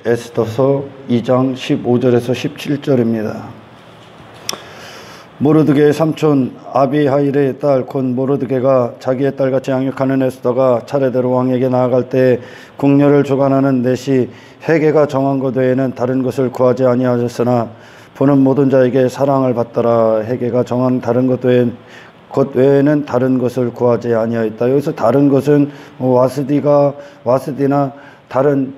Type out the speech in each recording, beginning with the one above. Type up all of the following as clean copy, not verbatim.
에스더서 2장 15절에서 17절입니다. 모르드게의 삼촌 아비하일의 딸 곧 모르드게가 자기의 딸같이 양육하는 에스더가 차례대로 왕에게 나아갈 때 궁녀를 주관하는 넷이 헤게가 정한 것 외에는 다른 것을 구하지 아니하였으나 보는 모든 자에게 사랑을 받더라. 헤게가 정한 다른 것 외에는 다른 것을 구하지 아니하였다. 여기서 다른 것은 와스디나 다른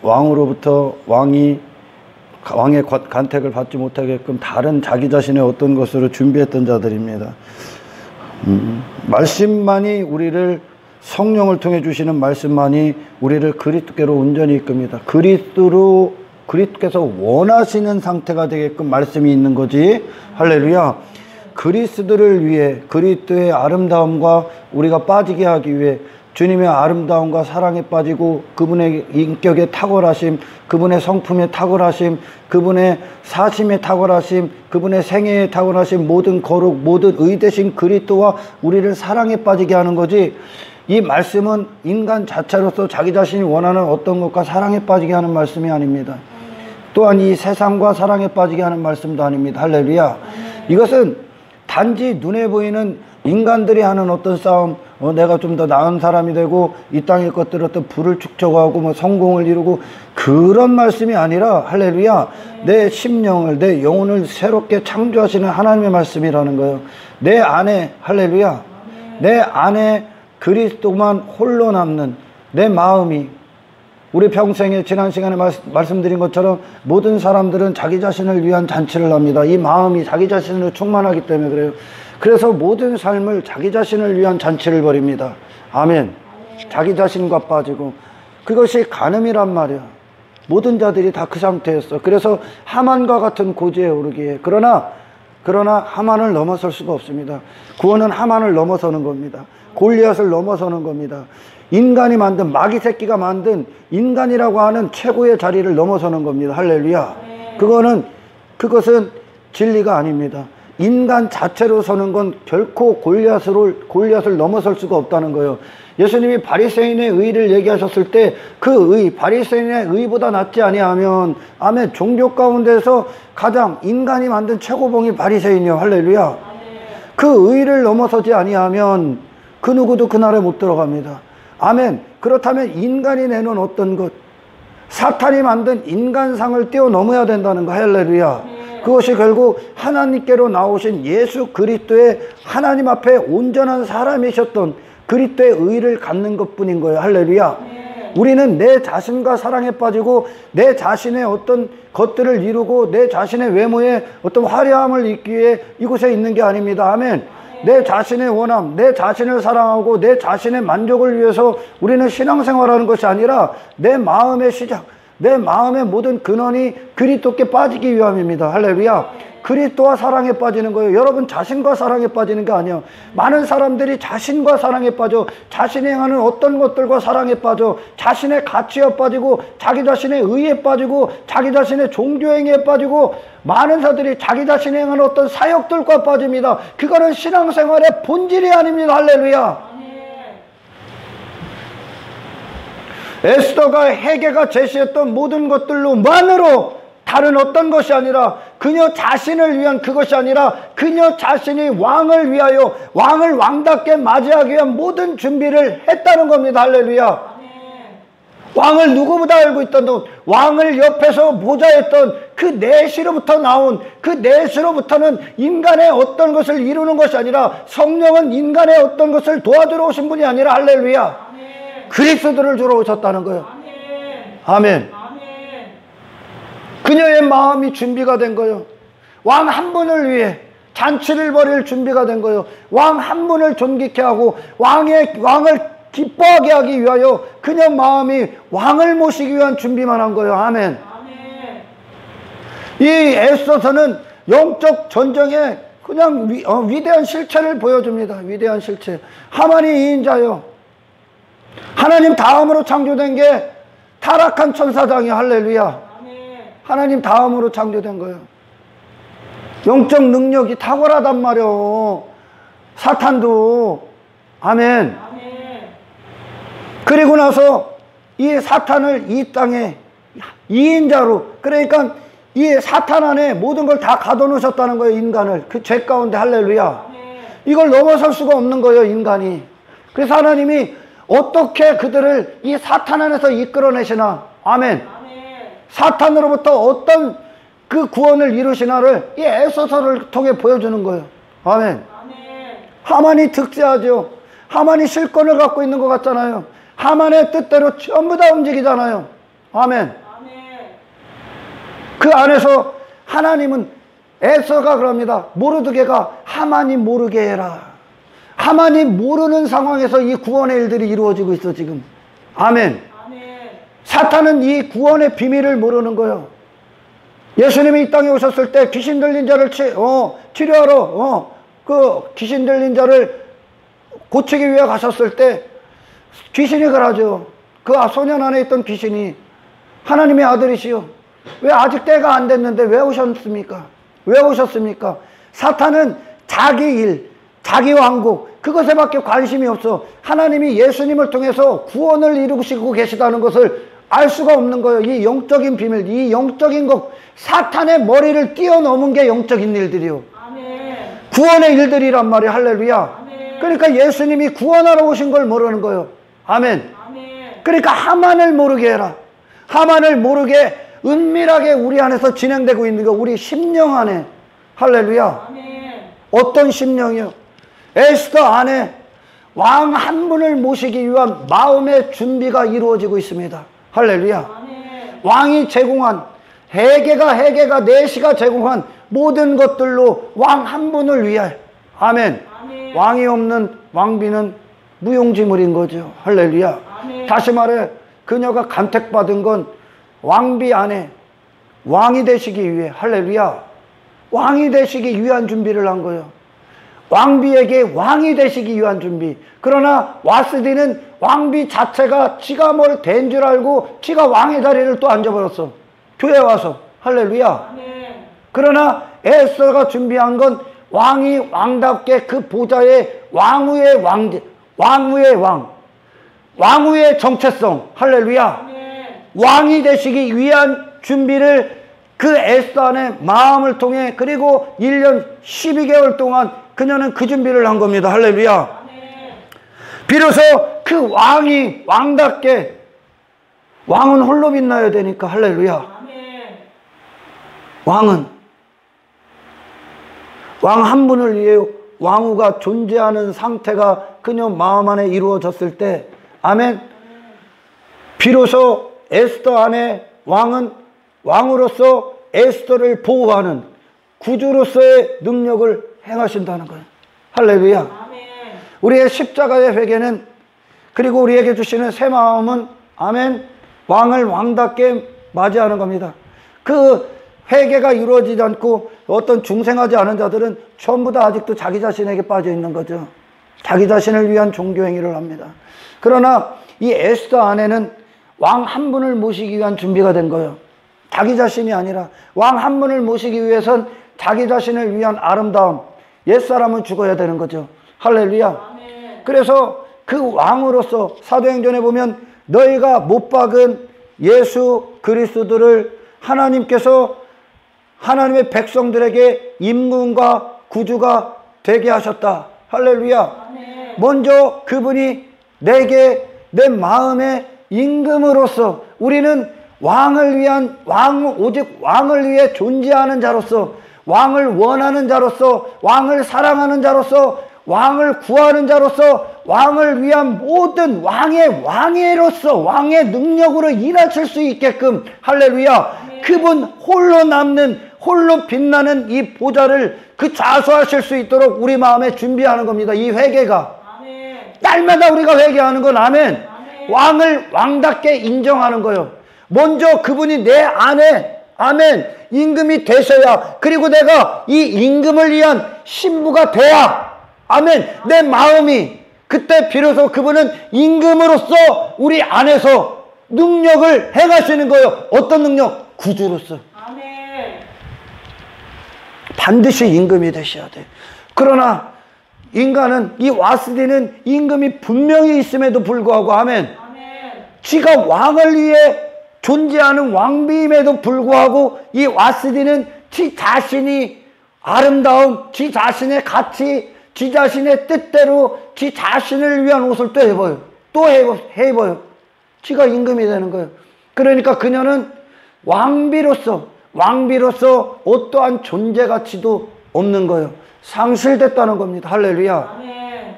왕으로부터 왕의 간택을 받지 못하게끔 다른 자기 자신의 어떤 것으로 준비했던 자들입니다. 말씀만이 우리를, 성령을 통해 주시는 말씀만이 우리를 그리스도께로 온전히 이끕니다. 그리스도께서 원하시는 상태가 되게끔 말씀이 있는 거지. 할렐루야. 그리스도를 위해, 그리스도의 아름다움과 우리가 빠지게 하기 위해 주님의 아름다움과 사랑에 빠지고 그분의 인격의 탁월하심, 그분의 성품의 탁월하심, 그분의 사심의 탁월하심, 그분의 생애의 탁월하심, 모든 거룩, 모든 의되신 그리스도와 우리를 사랑에 빠지게 하는 거지. 이 말씀은 인간 자체로서 자기 자신이 원하는 어떤 것과 사랑에 빠지게 하는 말씀이 아닙니다. 또한 이 세상과 사랑에 빠지게 하는 말씀도 아닙니다. 할렐루야. 이것은 단지 눈에 보이는 인간들이 하는 어떤 싸움, 내가 좀 더 나은 사람이 되고 이 땅의 것들을 어떤 부를 축적하고 성공을 이루고 그런 말씀이 아니라, 할렐루야, 내 심령을, 내 영혼을 새롭게 창조하시는 하나님의 말씀이라는 거예요. 내 안에, 할렐루야, 내 안에 그리스도만 홀로 남는 내 마음이, 우리 평생에 지난 시간에 말씀드린 것처럼 모든 사람들은 자기 자신을 위한 잔치를 합니다. 이 마음이 자기 자신으로 충만하기 때문에 그래요. 그래서 모든 삶을 자기 자신을 위한 잔치를 벌입니다. 아멘. 자기 자신과 빠지고, 그것이 간음이란 말이야. 모든 자들이 다 그 상태였어. 그래서 하만과 같은 고지에 오르기에, 그러나 하만을 넘어설 수가 없습니다. 구원은 하만을 넘어서는 겁니다. 골리앗을 넘어서는 겁니다. 인간이 만든, 마귀 새끼가 만든 인간이라고 하는 최고의 자리를 넘어서는 겁니다. 할렐루야. 그것은 진리가 아닙니다. 인간 자체로 서는 건 결코 골리앗을 넘어설 수가 없다는 거예요. 예수님이 바리새인의 의를 얘기하셨을 때 그 의, 바리새인의 의보다 낫지 아니하면, 아멘, 종교 가운데서 가장 인간이 만든 최고봉이 바리새인이요. 할렐루야. 그 의를 넘어서지 아니하면 그 누구도 그 나라에 못 들어갑니다. 아멘. 그렇다면 인간이 내놓은 어떤 것, 사탄이 만든 인간상을 뛰어넘어야 된다는 거. 할렐루야. 그것이 결국 하나님께로 나오신 예수 그리스도의 하나님 앞에 온전한 사람이셨던 그리스도의 의를 갖는 것뿐인 거예요. 할렐루야. 우리는 내 자신과 사랑에 빠지고 내 자신의 어떤 것들을 이루고 내 자신의 외모에 어떤 화려함을 입기 위해 이곳에 있는 게 아닙니다. 아멘. 내 자신의 원함, 내 자신을 사랑하고 내 자신의 만족을 위해서 우리는 신앙생활하는 것이 아니라 내 마음의 시작, 내 마음의 모든 근원이 그리스도께 빠지기 위함입니다. 할렐루야. 그리스도와 사랑에 빠지는 거예요. 여러분 자신과 사랑에 빠지는 게 아니에요. 많은 사람들이 자신과 사랑에 빠져, 자신이 행하는 어떤 것들과 사랑에 빠져, 자신의 가치에 빠지고, 자기 자신의 의에 빠지고, 자기 자신의 종교행위에 빠지고, 많은 사람들이 자기 자신이 행하는 어떤 사역들과 빠집니다. 그거는 신앙생활의 본질이 아닙니다. 할렐루야. 에스더가 헤게가 제시했던 모든 것들로만으로 다른 어떤 것이 아니라, 그녀 자신을 위한 그것이 아니라 그녀 자신이 왕을 위하여, 왕을 왕답게 맞이하기 위한 모든 준비를 했다는 겁니다. 할렐루야. 왕을 누구보다 알고 있던, 왕을 옆에서 보좌했던 그 내시로부터 나온, 그 내시로부터는 인간의 어떤 것을 이루는 것이 아니라, 성령은 인간의 어떤 것을 도와주러 오신 분이 아니라, 할렐루야, 그리스도를 주러 오셨다는 거예요. 아멘. 그녀의 마음이 준비가 된 거예요. 왕 한 분을 위해 잔치를 벌일 준비가 된 거예요. 왕 한 분을 존귀케 하고 왕을 기뻐하게 하기 위하여 그녀 마음이 왕을 모시기 위한 준비만 한 거예요. 아멘. 이 에스더서는 영적 전쟁의 그냥 위대한 실체를 보여줍니다. 위대한 실체. 하만이 이인자요. 하나님 다음으로 창조된 게 타락한 천사장이, 할렐루야. 하나님 다음으로 창조된 거예요. 영적 능력이 탁월하단 말이요. 사탄도. 아멘. 그리고 나서 이 사탄을 이 땅에 2인자로, 그러니까 이 사탄 안에 모든 걸 다 가둬놓으셨다는 거예요. 인간을 그 죄 가운데. 할렐루야. 이걸 넘어설 수가 없는 거예요, 인간이. 그래서 하나님이 어떻게 그들을 이 사탄 안에서 이끌어내시나. 아멘. 사탄으로부터 어떤 그 구원을 이루시나를 이 에서서를 통해 보여주는 거예요. 아멘. 하만이 득세하죠. 하만이 실권을 갖고 있는 것 같잖아요. 하만의 뜻대로 전부 다 움직이잖아요. 아멘. 그 안에서 하나님은, 에서가 그럽니다. 모르드게가 하만이 모르게 해라. 하만이 모르는 상황에서 이 구원의 일들이 이루어지고 있어 지금. 아멘. 사탄은 이 구원의 비밀을 모르는 거예요. 예수님이 이 땅에 오셨을 때 귀신 들린 자를 치료하러 그 귀신 들린 자를 고치기 위해 가셨을 때 귀신이 그러죠. 그 소년 안에 있던 귀신이, 하나님의 아들이시여, 왜 아직 때가 안 됐는데 왜 오셨습니까? 왜 오셨습니까? 사탄은 자기 일, 자기 왕국, 그것에밖에 관심이 없어. 하나님이 예수님을 통해서 구원을 이루시고 계시다는 것을 알 수가 없는 거예요. 이 영적인 비밀, 이 영적인 것, 사탄의 머리를 뛰어넘은 게 영적인 일들이요. 아멘. 구원의 일들이란 말이에요. 할렐루야. 아멘. 그러니까 예수님이 구원하러 오신 걸 모르는 거예요. 아멘. 아멘. 그러니까 하만을 모르게 해라. 하만을 모르게 은밀하게 우리 안에서 진행되고 있는 거, 우리 심령 안에. 할렐루야. 아멘. 어떤 심령이요? 에스더 안에 왕 한 분을 모시기 위한 마음의 준비가 이루어지고 있습니다. 할렐루야. 아멘. 왕이 제공한, 헤게가 내시가 제공한 모든 것들로 왕 한 분을 위하여. 아멘. 아멘. 왕이 없는 왕비는 무용지물인 거죠. 할렐루야. 아멘. 다시 말해, 그녀가 간택받은 건 왕비 안에 왕이 되시기 위해. 할렐루야. 왕이 되시기 위한 준비를 한 거예요. 왕비에게 왕이 되시기 위한 준비. 그러나 와스디는 왕비 자체가 지가 뭘 된 줄 알고 지가 왕의 자리를 또 앉아버렸어. 교회 와서. 할렐루야. 네. 그러나 에스더가 준비한 건 왕이 왕답게 그 보좌의 왕후의 왕, 왕후의 정체성. 할렐루야. 네. 왕이 되시기 위한 준비를 그 에스더 안의 마음을 통해, 그리고 1년 12개월 동안 그녀는 그 준비를 한 겁니다. 할렐루야. 네. 비로소 그 왕이 왕답게, 왕은 홀로 빛나야 되니까. 할렐루야. 네. 왕은 왕 한 분을 위해 왕후가 존재하는 상태가 그녀 마음 안에 이루어졌을 때, 아멘. 비로소 에스더 안에 왕은 왕으로서 에스더를 보호하는 구주로서의 능력을 행하신다는 거예요. 할렐루야. 아멘. 우리의 십자가의 회개는, 그리고 우리에게 주시는 새 마음은, 아멘, 왕을 왕답게 맞이하는 겁니다. 그 회개가 이루어지지 않고 어떤 중생하지 않은 자들은 전부 다 아직도 자기 자신에게 빠져 있는 거죠. 자기 자신을 위한 종교행위를 합니다. 그러나 이 에스더 안에는 왕 한 분을 모시기 위한 준비가 된 거예요. 자기 자신이 아니라 왕 한 분을 모시기 위해선 자기 자신을 위한 아름다움, 옛사람은 죽어야 되는 거죠. 할렐루야. 아멘. 그래서 그 왕으로서 사도행전에 보면 너희가 못 박은 예수 그리스도를 하나님께서 하나님의 백성들에게 임금과 구주가 되게 하셨다. 할렐루야. 아멘. 먼저 그분이 내게, 내 마음의 임금으로서, 우리는 왕을 위한, 오직 왕을 위해 존재하는 자로서, 왕을 원하는 자로서, 왕을 사랑하는 자로서, 왕을 구하는 자로서, 왕을 위한 모든 왕으로서 왕의 능력으로 일하실 수 있게끔. 할렐루야. 아멘. 그분 홀로 남는, 홀로 빛나는 이 보좌를 그 좌수하실 수 있도록 우리 마음에 준비하는 겁니다. 이 회개가. 아멘. 날마다 우리가 회개하는 건, 아멘. 아멘. 왕을 왕답게 인정하는 거예요. 먼저 그분이 내 안에, 아멘, 임금이 되셔야, 그리고 내가 이 임금을 위한 신부가 돼야, 아멘, 내 마음이, 그때 비로소 그분은 임금으로서 우리 안에서 능력을 행하시는 거예요. 어떤 능력? 구주로서. 아멘. 반드시 임금이 되셔야 돼. 그러나 인간은, 이 와스디는 임금이 분명히 있음에도 불구하고, 아멘, 지가 왕을 위해 존재하는 왕비임에도 불구하고 이 와스디는 지 자신이 아름다움, 지 자신의 가치, 지 자신의 뜻대로 지 자신을 위한 옷을 또 입어요. 또 입어요. 지가 임금이 되는 거예요. 그러니까 그녀는 왕비로서 어떠한 존재 가치도 없는 거예요. 상실됐다는 겁니다. 할렐루야. 아멘.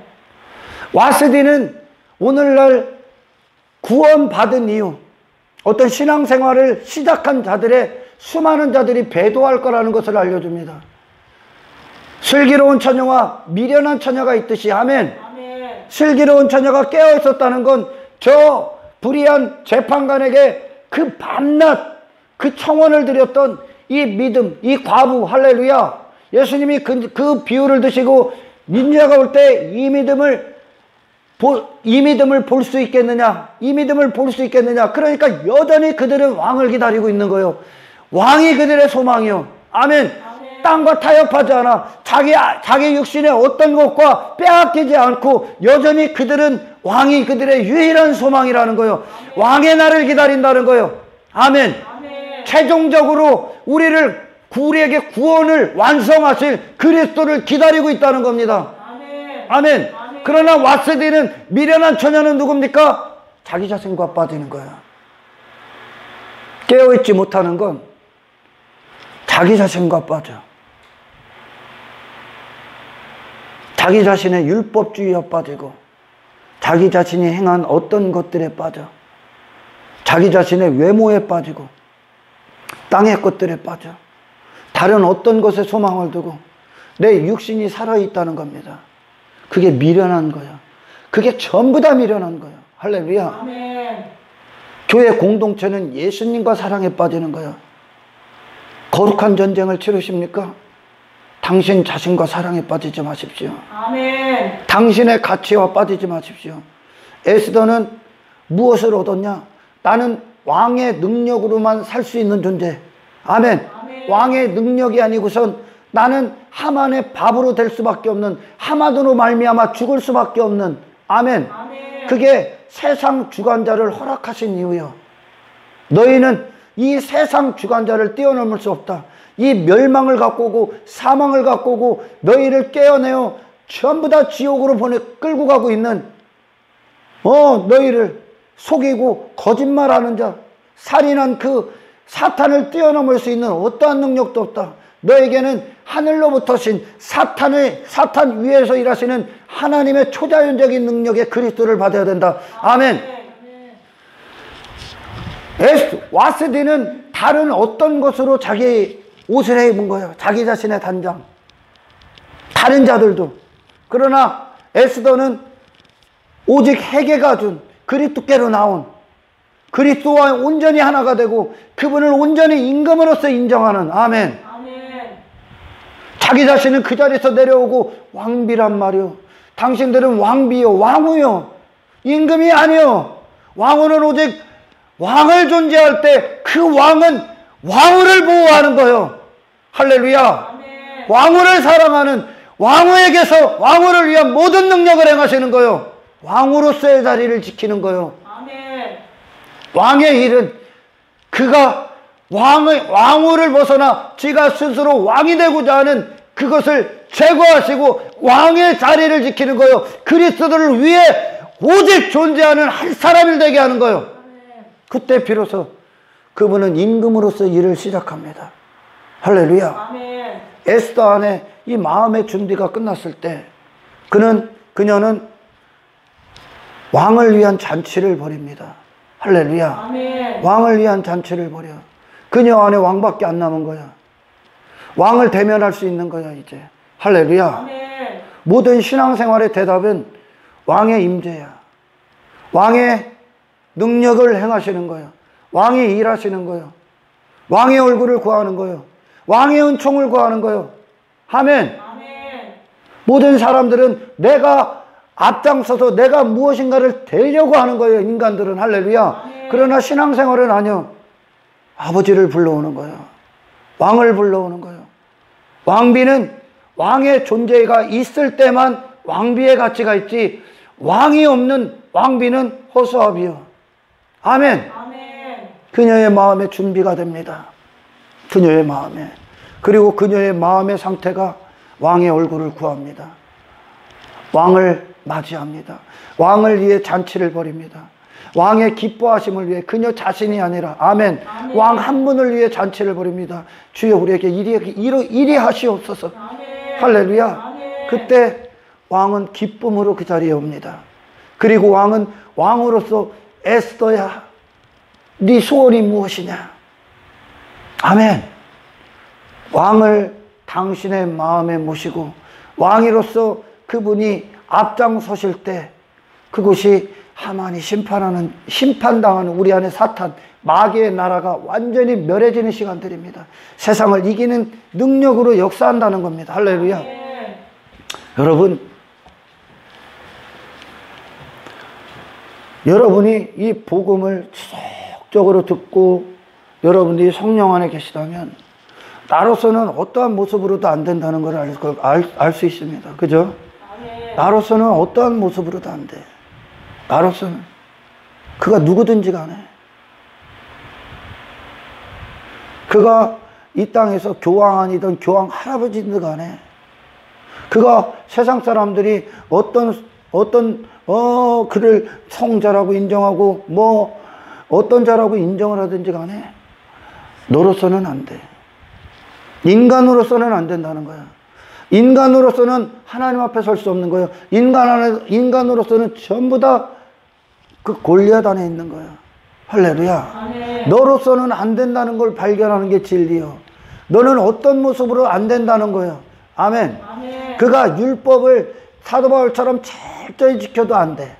와스디는 오늘날 구원받은 이유, 어떤 신앙생활을 시작한 자들의 수많은 자들이 배도할 거라는 것을 알려줍니다. 슬기로운 처녀와 미련한 처녀가 있듯이, 아멘. 아멘. 슬기로운 처녀가 깨어 있었다는 건 저 불의한 재판관에게 그 밤낮 그 청원을 드렸던 이 믿음, 이 과부, 할렐루야. 예수님이 그 비유를 드시고 인자가 올 때 이 믿음을 볼 수 있겠느냐? 이 믿음을 볼 수 있겠느냐? 그러니까 여전히 그들은 왕을 기다리고 있는 거예요. 왕이 그들의 소망이요. 아멘. 땅과 타협하지 않아. 자기 육신의 어떤 것과 빼앗기지 않고 여전히 그들은 왕이 그들의 유일한 소망이라는 거예요. 왕의 날을 기다린다는 거예요. 아멘. 최종적으로 우리에게 구원을 완성하실 그리스도를 기다리고 있다는 겁니다. 아멘. 그러나 와스디는 미련한 처녀는 누굽니까? 자기 자신과 빠지는 거야. 깨어있지 못하는 건 자기 자신과 빠져. 자기 자신의 율법주의에 빠지고 자기 자신이 행한 어떤 것들에 빠져. 자기 자신의 외모에 빠지고 땅의 것들에 빠져. 다른 어떤 것에 소망을 두고 내 육신이 살아있다는 겁니다. 그게 미련한 거야. 그게 전부 다 미련한 거야. 할렐루야. 아멘. 교회 공동체는 예수님과 사랑에 빠지는 거야. 거룩한 전쟁을 치르십니까? 당신 자신과 사랑에 빠지지 마십시오. 아멘. 당신의 가치와 빠지지 마십시오. 에스더는 무엇을 얻었냐? 나는 왕의 능력으로만 살 수 있는 존재. 아멘. 아멘. 왕의 능력이 아니고선 나는 하만의 밥으로 될 수밖에 없는, 하만으로 말미암아 죽을 수밖에 없는. 아멘. 아멘. 그게 세상 주관자를 허락하신 이유요. 너희는 이 세상 주관자를 뛰어넘을 수 없다. 이 멸망을 갖고 오고 사망을 갖고 오고 너희를 깨어내어 전부 다 지옥으로 끌고 가고 있는 너희를 속이고 거짓말하는 자, 살인한 그 사탄을 뛰어넘을 수 있는 어떠한 능력도 없다. 너에게는 하늘로부터 신 사탄 위에서 일하시는 하나님의 초자연적인 능력의 그리스도를 받아야 된다. 아멘. 와스디는 다른 어떤 것으로 자기 옷을 해 입은 거예요. 자기 자신의 단장. 다른 자들도. 그러나 에스더는 오직 해계가 준 그리스도께로 나온 그리스도와 온전히 하나가 되고 그분을 온전히 임금으로서 인정하는. 아멘. 아멘. 자기 자신은 그 자리에서 내려오고 왕비란 말이요. 당신들은 왕비요, 왕후요, 임금이 아니요. 왕후는 오직 왕을 존재할 때 그 왕은 왕후를 보호하는 거예요. 할렐루야. 아멘. 왕후를 사랑하는 왕후에게서 왕후를 위한 모든 능력을 행하시는 거예요. 왕후로서의 자리를 지키는 거예요. 아멘. 왕의 일은 그가 왕후를 벗어나 지가 스스로 왕이 되고자 하는 그것을 제거하시고 왕의 자리를 지키는 거예요. 그리스도를 위해 오직 존재하는 한 사람이 되게 하는 거예요. 그때 비로소 그분은 임금으로서 일을 시작합니다. 할렐루야. 아멘. 에스더 안에 이 마음의 준비가 끝났을 때 그녀는 왕을 위한 잔치를 벌입니다. 할렐루야. 아멘. 왕을 위한 잔치를 벌여. 그녀 안에 왕밖에 안 남은 거야. 왕을 대면할 수 있는 거야 이제. 할렐루야. 아멘. 모든 신앙생활의 대답은 왕의 임재야. 왕의 능력을 행하시는 거예요. 왕이 일하시는 거예요. 왕의 얼굴을 구하는 거예요. 왕의 은총을 구하는 거예요. 아멘. 아멘. 모든 사람들은 내가 앞장서서 내가 무엇인가를 되려고 하는 거예요. 인간들은. 할렐루야. 아멘. 그러나 신앙생활은 아니요. 아버지를 불러오는 거예요. 왕을 불러오는 거예요. 왕비는 왕의 존재가 있을 때만 왕비의 가치가 있지 왕이 없는 왕비는 허수아비요. 아멘. 아멘. 그녀의 마음에 준비가 됩니다. 그녀의 마음에. 그리고 그녀의 마음의 상태가 왕의 얼굴을 구합니다. 왕을 맞이합니다. 왕을 위해 잔치를 벌입니다. 왕의 기뻐하심을 위해 그녀 자신이 아니라 아멘. 왕 한 분을 위해 잔치를 벌입니다. 주여 우리에게 이리 하시옵소서. 아멘. 할렐루야. 아멘. 그때 왕은 기쁨으로 그 자리에 옵니다. 그리고 왕은 왕으로서 에스더야 네 소원이 무엇이냐. 아멘. 왕을 당신의 마음에 모시고 왕으로서 그분이 앞장서실 때 그곳이 하만이 심판당하는 우리 안에 사탄 마귀의 나라가 완전히 멸해지는 시간들입니다. 세상을 이기는 능력으로 역사한다는 겁니다. 할렐루야. 아멘. 여러분이 이 복음을 지속적으로 듣고 여러분들이 성령 안에 계시다면 나로서는 어떠한 모습으로도 안 된다는 걸 알 수 있습니다. 그죠? 아멘. 나로서는 어떠한 모습으로도 안 돼. 나로서는. 그가 누구든지 간에. 그가 이 땅에서 교황아니든 교황 할아버지든 간에. 그가 세상 사람들이 그를 성자라고 인정하고 어떤 자라고 인정을 하든지 간에 너로서는 안 돼. 인간으로서는 안 된다는 거야. 인간으로서는 하나님 앞에 설 수 없는 거예요. 인간으로서는 전부 다 그 골리앗 안에 있는 거야. 할렐루야. 아멘. 너로서는 안 된다는 걸 발견하는 게 진리요. 너는 어떤 모습으로 안 된다는 거예요. 아멘. 아멘. 그가 율법을 사도 바울처럼 철저히 지켜도 안 돼.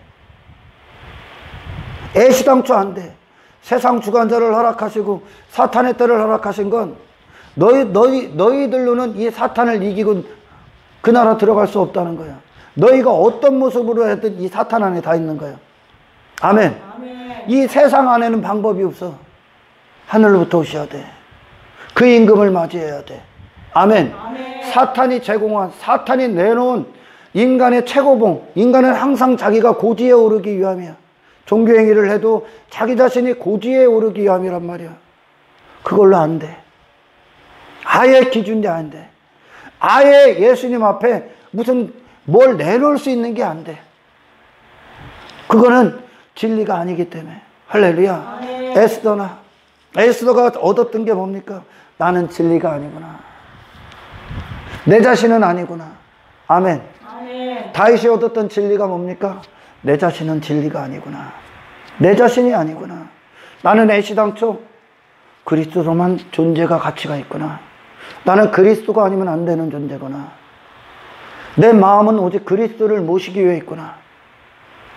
애시당초 안 돼. 세상 주관자를 허락하시고 사탄의 때를 허락하신 건 너희들로는 이 사탄을 이기고 그 나라 들어갈 수 없다는 거야. 너희가 어떤 모습으로 했든 이 사탄 안에 다 있는 거야. 아멘. 아멘. 이 세상 안에는 방법이 없어. 하늘로부터 오셔야 돼. 그 임금을 맞이해야 돼. 아멘. 아멘. 사탄이 내놓은 인간의 최고봉. 인간은 항상 자기가 고지에 오르기 위함이야. 종교행위를 해도 자기 자신이 고지에 오르기 위함이란 말이야. 그걸로 안 돼. 아예 기준이 안 돼. 아예 예수님 앞에 뭘 내놓을 수 있는 게 안 돼. 그거는 진리가 아니기 때문에. 할렐루야. 아멘. 에스더가 얻었던 게 뭡니까? 나는 진리가 아니구나. 내 자신은 아니구나. 아멘. 아멘. 다윗이 얻었던 진리가 뭡니까? 내 자신은 진리가 아니구나. 내 자신이 아니구나. 나는 애시당초 그리스도로만 존재가 가치가 있구나. 나는 그리스도가 아니면 안 되는 존재구나. 내 마음은 오직 그리스도를 모시기 위해 있구나.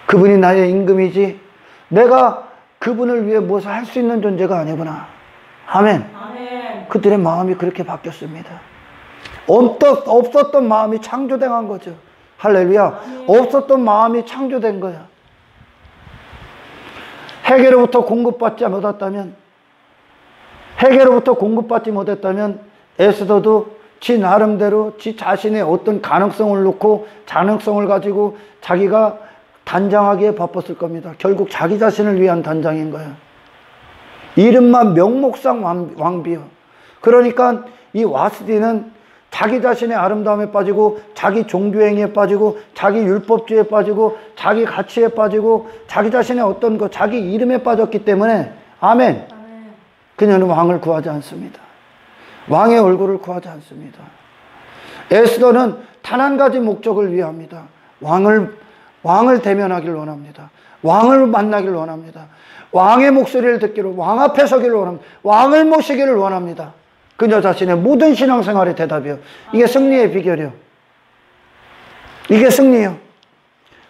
그분이 나의 임금이지 내가 그분을 위해 무엇을 할 수 있는 존재가 아니구나. 아멘. 아멘. 그들의 마음이 그렇게 바뀌었습니다. 없었던 마음이 창조된 거죠. 할렐루야. 없었던 마음이 창조된 거야. 해계로부터 공급받지 못했다면 에스더도 지 나름대로 지 자신의 어떤 가능성을 놓고 자능성을 가지고 자기가 단장하기에 바빴을 겁니다. 결국 자기 자신을 위한 단장인 거예요. 이름만 명목상 왕비요. 그러니까 이 와스디는 자기 자신의 아름다움에 빠지고 자기 종교행위에 빠지고 자기 율법주의에 빠지고 자기 가치에 빠지고 자기 자신의 어떤 것 자기 이름에 빠졌기 때문에 아멘. 아멘. 그녀는 왕을 구하지 않습니다. 왕의 얼굴을 구하지 않습니다. 에스더는 단 한 가지 목적을 위합니다. 왕을 대면하기를 원합니다. 왕을 만나기를 원합니다. 왕의 목소리를 듣기를, 왕 앞에 서기를 원합니다. 왕을 모시기를 원합니다. 그녀 자신의 모든 신앙생활의 대답이요. 이게 승리의 비결이요. 이게 승리요.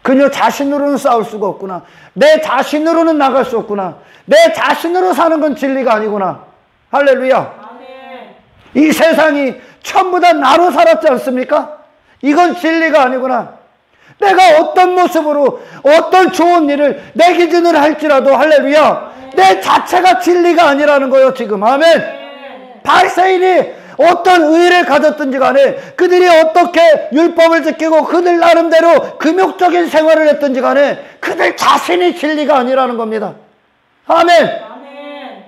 그녀 자신으로는 싸울 수가 없구나. 내 자신으로는 나갈 수 없구나. 내 자신으로 사는 건 진리가 아니구나. 할렐루야. 아멘. 이 세상이 전부 다 나로 살았지 않습니까? 이건 진리가 아니구나. 내가 어떤 모습으로 어떤 좋은 일을 내 기준으로 할지라도 할렐루야. 내 자체가 진리가 아니라는 거예요 지금. 아멘. 바리새인이 어떤 의를 가졌든지 간에 그들이 어떻게 율법을 지키고 그들 나름대로 금욕적인 생활을 했든지 간에 그들 자신이 진리가 아니라는 겁니다. 아멘. 아멘.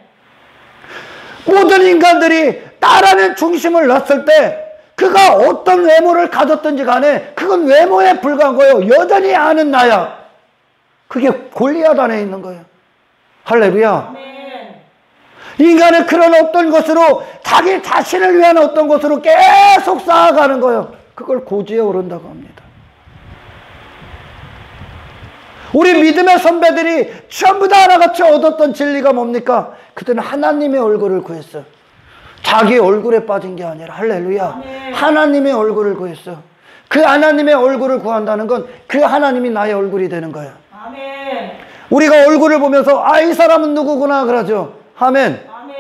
모든 인간들이 나라는 중심을 놨을 때 그가 어떤 외모를 가졌든지 간에 그건 외모에 불과한 거예요. 여전히 아는 나야. 그게 골리앗 안에 있는 거예요. 할렐루야. 아멘. 인간은 그런 어떤 것으로 자기 자신을 위한 어떤 것으로 계속 쌓아가는 거예요. 그걸 고지에 오른다고 합니다. 우리 믿음의 선배들이 전부 다 하나같이 얻었던 진리가 뭡니까? 그들은 하나님의 얼굴을 구했어요. 자기 얼굴에 빠진 게 아니라 할렐루야. 아멘. 하나님의 얼굴을 구했어. 그 하나님의 얼굴을 구한다는 건 그 하나님이 나의 얼굴이 되는 거야. 아멘. 우리가 얼굴을 보면서 아, 이 사람은 누구구나 그러죠. 아멘. 아멘.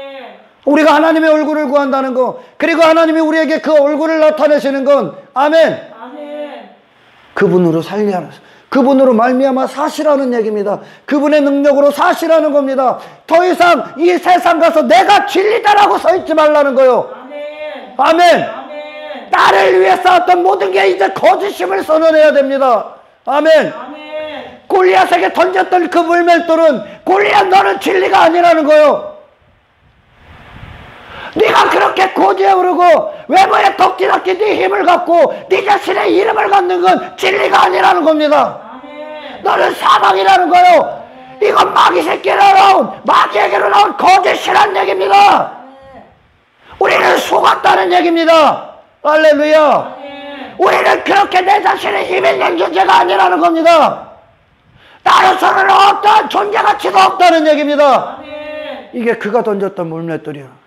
우리가 하나님의 얼굴을 구한다는 거, 그리고 하나님이 우리에게 그 얼굴을 나타내시는 건 아멘. 아멘. 그분으로 살리하는, 그분으로 말미암아 사시라는 얘기입니다. 그분의 능력으로 사시라는 겁니다. 더 이상 이 세상 가서 내가 진리다라고 서 있지 말라는 거요. 아멘. 아멘. 아멘. 나를 위해 쌓았던 모든 게 이제 거짓임을 선언해야 됩니다. 아멘. 아멘. 골리앗에게 던졌던 그 물맷돌은 골리앗 너는 진리가 아니라는 거요. 네가 그렇게 고지에 오르고 외모에 덕지덕지 네 힘을 갖고 네 자신의 이름을 갖는 건 진리가 아니라는 겁니다. 아멘. 너는 사망이라는 거요. 이건 마귀 새끼로 나온, 마귀에게로 나온 거짓이라는 얘기입니다. 우리는 속았다는 얘기입니다. 할렐루야. 아멘. 우리는 그렇게 내 자신의 힘 있는 존재가 아니라는 겁니다. 나로서는 어떠한 존재 가치도 없다는 얘기입니다. 아멘. 이게 그가 던졌던 물맷돌이야.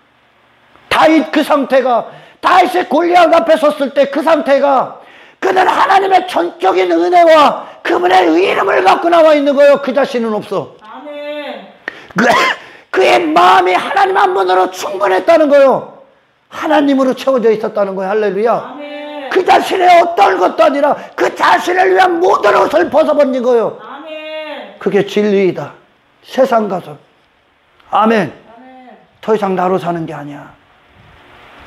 다윗 그 상태가, 다윗이 골리앗 앞에 섰을 때 그 상태가, 그는 하나님의 전적인 은혜와 그분의 이름을 갖고 나와 있는 거예요. 그 자신은 없어. 아멘. 그의 마음이 하나님 한 분으로 충분했다는 거예요. 하나님으로 채워져 있었다는 거예요. 할렐루야. 아멘. 그 자신의 어떤 것도 아니라 그 자신을 위한 모든 옷을 벗어버린 거예요. 아멘. 그게 진리이다. 세상 가서. 아멘. 아멘. 더 이상 나로 사는 게 아니야.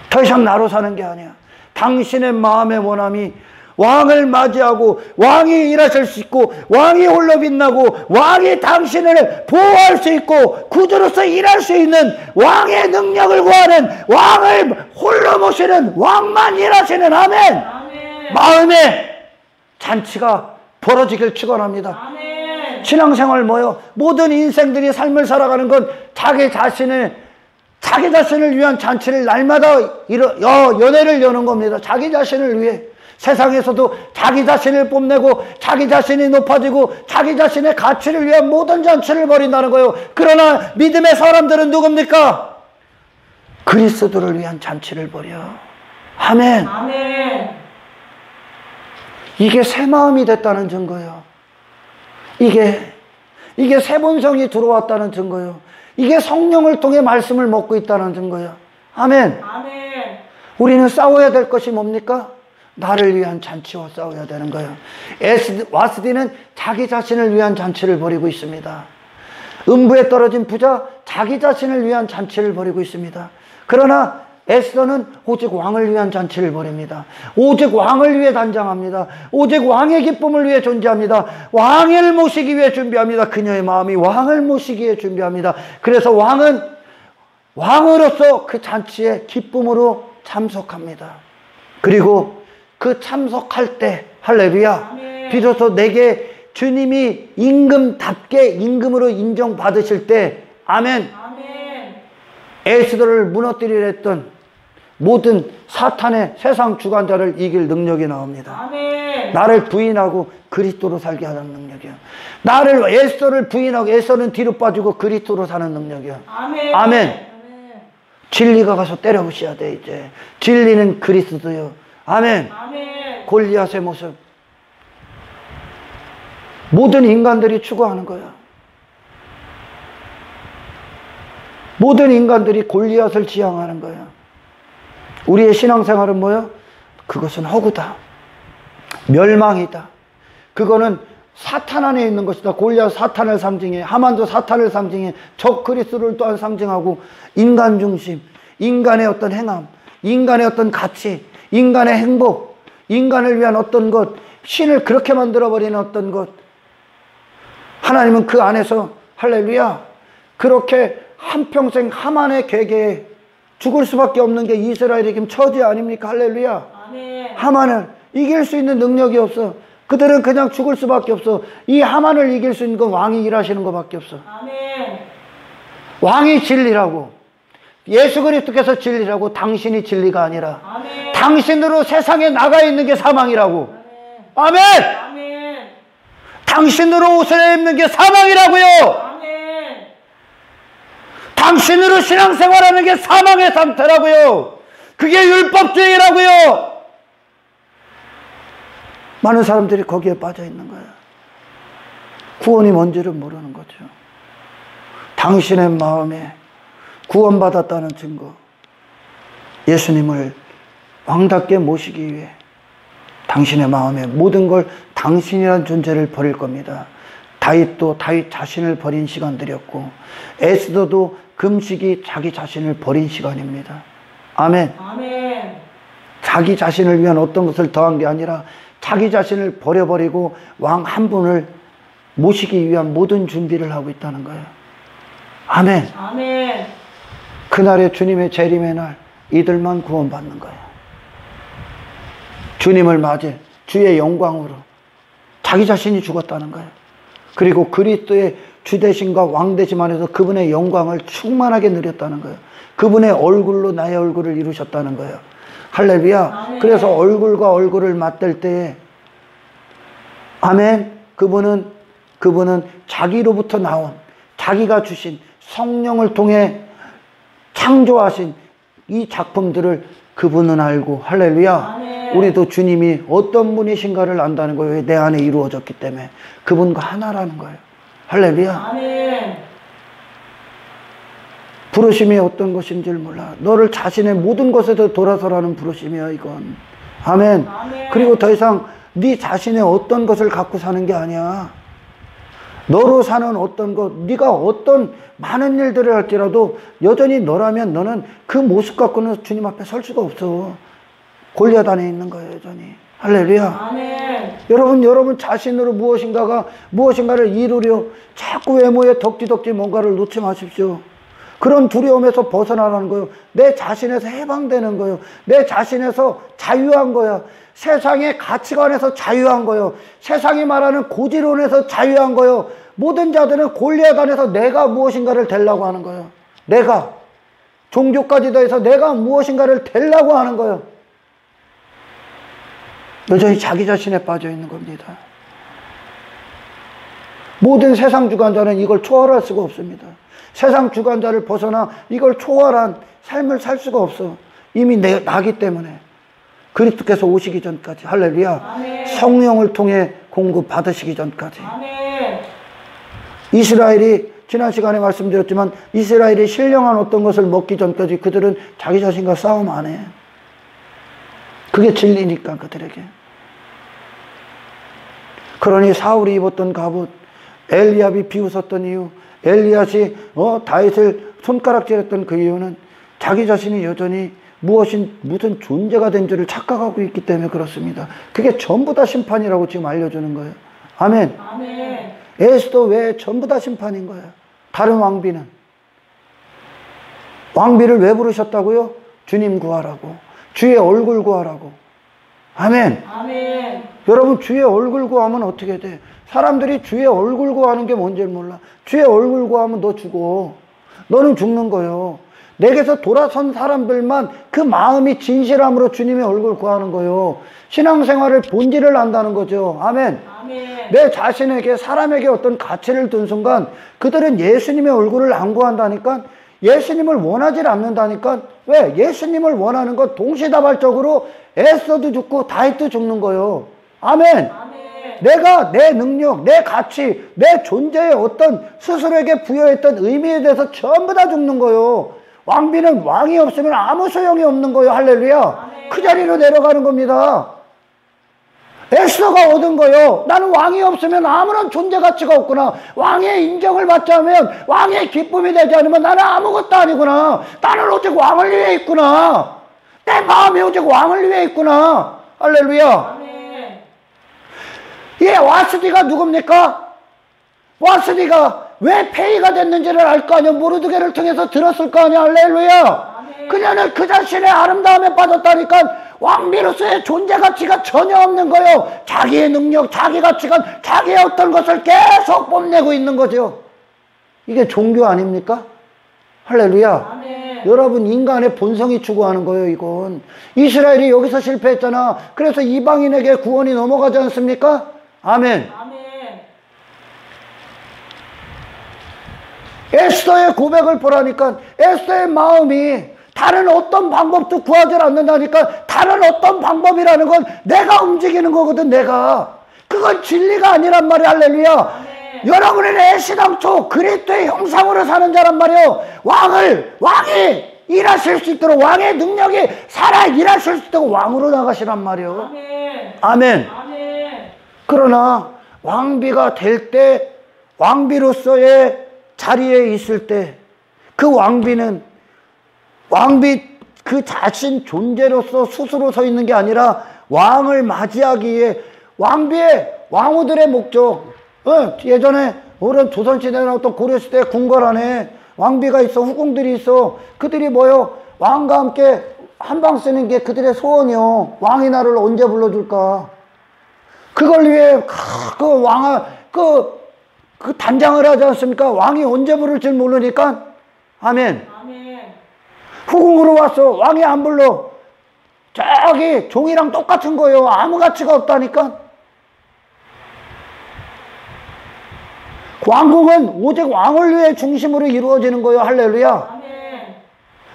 더 이상 나로 사는 게 아니야. 당신의 마음의 원함이 왕을 맞이하고 왕이 일하실 수 있고 왕이 홀로 빛나고 왕이 당신을 보호할 수 있고 구주로서 일할 수 있는 왕의 능력을 구하는 왕을 홀로 모시는 왕만 일하시는 아멘. 아멘. 마음의 잔치가 벌어지길 축원합니다. 아멘. 신앙생활 뭐요? 모든 인생들이 삶을 살아가는 건 자기 자신을 위한 잔치를 날마다 연회를 여는 겁니다. 자기 자신을 위해. 세상에서도 자기 자신을 뽐내고 자기 자신이 높아지고 자기 자신의 가치를 위한 모든 잔치를 벌인다는 거예요. 그러나 믿음의 사람들은 누굽니까? 그리스도를 위한 잔치를 벌여. 아멘. 아멘. 이게 새 마음이 됐다는 증거예요. 이게 새 본성이 들어왔다는 증거예요. 이게 성령을 통해 말씀을 먹고 있다는 증거예요. 아멘. 아멘. 우리는 싸워야 될 것이 뭡니까? 나를 위한 잔치와 싸워야 되는 거예요. 와스디는 자기 자신을 위한 잔치를 벌이고 있습니다. 음부에 떨어진 부자, 자기 자신을 위한 잔치를 벌이고 있습니다. 그러나 에스더는 오직 왕을 위한 잔치를 벌입니다. 오직 왕을 위해 단장합니다. 오직 왕의 기쁨을 위해 존재합니다. 왕을 모시기 위해 준비합니다. 그녀의 마음이 왕을 모시기 위해 준비합니다. 그래서 왕은 왕으로서 그 잔치에 기쁨으로 참석합니다. 그리고 그 참석할 때 할렐루야, 아멘. 비로소 내게 주님이 임금답게 임금으로 인정받으실 때 아멘. 아멘. 에스더를 무너뜨리려 했던 모든 사탄의 세상 주관자를 이길 능력이 나옵니다. 아멘. 나를 부인하고 그리스도로 살게 하는 능력이야. 나를 에스더를 부인하고 에스더는 뒤로 빠지고 그리스도로 사는 능력이야. 아멘. 아멘. 진리가 가서 때려부셔야 돼. 이제 진리는 그리스도요. 아멘. 아멘. 골리앗의 모습 모든 인간들이 추구하는 거야. 모든 인간들이 골리앗을 지향하는 거야. 우리의 신앙생활은 뭐야? 그것은 허구다. 멸망이다. 그거는 사탄 안에 있는 것이다. 골리앗 사탄을 상징해. 하만도 사탄을 상징해. 적 그리스도를 또한 상징하고 인간 중심, 인간의 어떤 행함, 인간의 어떤 가치, 인간의 행복, 인간을 위한 어떤 것, 신을 그렇게 만들어버리는 어떤 것. 하나님은 그 안에서 할렐루야 그렇게 한평생 하만의 계계에 죽을 수밖에 없는 게 이스라엘의 지금 처지 아닙니까? 할렐루야. 아멘. 하만을 이길 수 있는 능력이 없어. 그들은 그냥 죽을 수밖에 없어. 이 하만을 이길 수 있는 건 왕이 일하시는 것밖에 없어. 아멘. 왕이 진리라고, 예수 그리스도께서 진리라고. 당신이 진리가 아니라 아멘. 당신으로 세상에 나가 있는 게 사망이라고. 아멘. 아멘. 당신으로 옷을 입는 게 사망이라고요. 아멘. 당신으로 신앙생활하는 게 사망의 상태라고요. 그게 율법주의라고요. 많은 사람들이 거기에 빠져 있는 거예요. 구원이 뭔지를 모르는 거죠. 당신의 마음에 구원받았다는 증거, 예수님을 왕답게 모시기 위해 당신의 마음에 모든 걸, 당신이란 존재를 버릴 겁니다. 다윗도 다윗 자신을 버린 시간들이었고, 에스더도 금식이 자기 자신을 버린 시간입니다. 아멘. 아멘. 자기 자신을 위한 어떤 것을 더한 게 아니라 자기 자신을 버려버리고 왕 한 분을 모시기 위한 모든 준비를 하고 있다는 거예요. 아멘. 아멘. 그날의 주님의 재림의 날, 이들만 구원받는 거예요. 주님을 맞이 주의 영광으로 자기 자신이 죽었다는 거예요. 그리고 그리스도의 주대심과 왕대심 안에서 그분의 영광을 충만하게 누렸다는 거예요. 그분의 얼굴로 나의 얼굴을 이루셨다는 거예요. 할렐루야. 아멘. 그래서 얼굴과 얼굴을 맞댈 때에, 아멘, 그분은 자기로부터 나온, 자기가 주신 성령을 통해 창조하신 이 작품들을 그분은 알고, 할렐루야. 아멘. 우리도 주님이 어떤 분이신가를 안다는 거예요. 내 안에 이루어졌기 때문에. 그분과 하나라는 거예요. 할렐루야. 아멘. 부르심이 어떤 것인지를 몰라. 너를 자신의 모든 것에서 돌아서라는 부르심이야, 이건. 아멘. 아멘. 그리고 더 이상 네 자신의 어떤 것을 갖고 사는 게 아니야. 너로 사는 어떤 것, 네가 어떤 많은 일들을 할지라도 여전히 너라면 너는 그 모습 갖고는 주님 앞에 설 수가 없어. 골리앗 안에 있는 거예요, 여전히. 할렐루야. 아멘. 여러분 자신으로 무엇인가를 이루려 자꾸 외모에 덕지덕지 뭔가를 놓지 마십시오. 그런 두려움에서 벗어나라는 거예요. 내 자신에서 해방되는 거예요. 내 자신에서 자유한 거야. 세상의 가치관에서 자유한 거예요. 세상이 말하는 고지론에서 자유한 거예요. 모든 자들은 골리앗 안에서 내가 무엇인가를 되려고 하는 거예요. 내가 종교까지 더해서 내가 무엇인가를 되려고 하는 거예요. 여전히 자기 자신에 빠져 있는 겁니다. 모든 세상 주관자는 이걸 초월할 수가 없습니다. 세상 주관자를 벗어나 이걸 초월한 삶을 살 수가 없어. 이미 나기 때문에. 그리스도께서 오시기 전까지, 할렐루야. 아멘. 성령을 통해 공급 받으시기 전까지. 아멘. 이스라엘이, 지난 시간에 말씀드렸지만 이스라엘이 신령한 어떤 것을 먹기 전까지 그들은 자기 자신과 싸움 안 해. 그게 진리니까 그들에게. 그러니 사울이 입었던 갑옷, 엘리압이 비웃었던 이유, 엘리앗이 다윗을 손가락질했던 그 이유는 자기 자신이 여전히 무슨 존재가 된 줄을 착각하고 있기 때문에 그렇습니다. 그게 전부 다 심판이라고 지금 알려주는 거예요. 아멘. 아멘. 에스더 외에 전부 다 심판인 거예요. 다른 왕비는. 왕비를 왜 부르셨다고요? 주님 구하라고. 주의 얼굴 구하라고. 아멘. 아멘. 여러분, 주의 얼굴 구하면 어떻게 돼? 사람들이 주의 얼굴 구하는 게 뭔지 몰라. 주의 얼굴 구하면 너 죽어. 너는 죽는 거예요. 내게서 돌아선 사람들만 그 마음이 진실함으로 주님의 얼굴 구하는 거예요. 신앙생활을 본질을 안다는 거죠. 아멘. 아멘. 내 자신에게, 사람에게 어떤 가치를 둔 순간 그들은 예수님의 얼굴을 안 구한다니까. 예수님을 원하지 않는다니까. 왜? 예수님을 원하는 건 동시다발적으로 에스더도 죽고 다윗도 죽는 거예요. 아멘. 아멘. 내가 내 능력, 내 가치, 내 존재의 어떤 스스로에게 부여했던 의미에 대해서 전부 다 죽는 거예요. 왕비는 왕이 없으면 아무 소용이 없는 거예요. 할렐루야. 아멘. 그 자리로 내려가는 겁니다. 에스더가 얻은 거예요. 나는 왕이 없으면 아무런 존재 가치가 없구나. 왕의 인정을 받지 않으면, 왕의 기쁨이 되지 않으면 나는 아무것도 아니구나. 나는 오직 왕을 위해 있구나. 내 마음이 오직 왕을 위해 있구나. 할렐루야. 아멘. 예, 와스디가 누굽니까? 와스디가 왜 폐위가 됐는지를 알 거 아니야. 모르드게를 통해서 들었을 거 아니야. 할렐루야. 그녀는 그 자신의 아름다움에 빠졌다니까. 왕비로서의 존재 가치가 전혀 없는 거예요. 자기의 능력, 자기 가치관, 자기의 어떤 것을 계속 뽐내고 있는 거죠. 이게 종교 아닙니까? 할렐루야. 아멘. 여러분, 인간의 본성이 추구하는 거예요. 이건 이스라엘이 여기서 실패했잖아. 그래서 이방인에게 구원이 넘어가지 않습니까? 아멘. 아멘. 에스더의 고백을 보라니까 에스더의 마음이 다른 어떤 방법도 구하지 않는다니까. 다른 어떤 방법이라는 건 내가 움직이는 거거든. 내가 그건 진리가 아니란 말이야. 할렐루야. 아멘. 여러분은 애시당초 그리스도의 형상으로 사는 자란 말이에요. 왕이 일하실 수 있도록, 왕의 능력이 살아 일하실 수 있도록 왕으로 나가시란 말이에요. 아멘. 아멘. 아멘. 그러나 왕비가 될 때, 왕비로서의 자리에 있을 때 그 왕비는 왕비 그 자신 존재로서 스스로 서 있는 게 아니라 왕을 맞이하기 위해 왕후들의 목적. 예전에 오랜 조선시대나 어떤 고려시대 궁궐 안에 왕비가 있어, 후궁들이 있어. 그들이 뭐요? 왕과 함께 한방 쓰는 게 그들의 소원이요. 왕이 나를 언제 불러줄까? 그걸 위해 그 단장을 하지 않습니까? 왕이 언제 부를지 모르니까. 아멘. 아멘. 후궁으로 왔어. 왕이 안 불러. 저기 종이랑 똑같은 거예요. 아무 가치가 없다니까. 왕궁은 오직 왕을 위해 중심으로 이루어지는 거예요. 할렐루야. 아멘.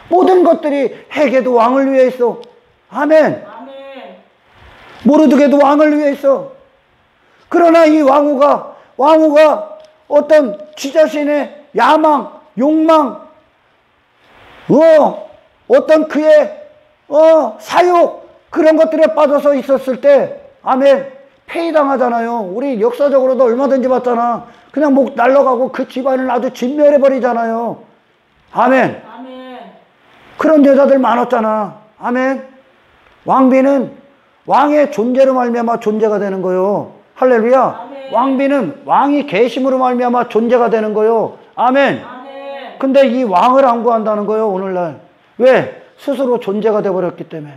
모든 것들이 해계도 왕을 위해 있어. 아멘. 아멘. 모르드게도 왕을 위해 있어. 그러나 이 왕후가 어떤 지 자신의 야망, 욕망, 어떤 그의 사욕, 그런 것들에 빠져서 있었을 때, 아멘, 폐위당하잖아요. 우리 역사적으로도 얼마든지 봤잖아. 그냥 목 날라가고 그 집안을 아주 진멸해버리잖아요. 아멘. 아멘. 그런 여자들 많았잖아. 아멘. 왕비는 왕의 존재로 말미암아 존재가 되는 거요. 할렐루야. 아멘. 왕비는 왕이 계심으로 말미암아 존재가 되는 거요. 아멘. 아멘. 근데 이 왕을 안 구한다는 거예요. 오늘날. 왜? 스스로 존재가 돼버렸기 때문에.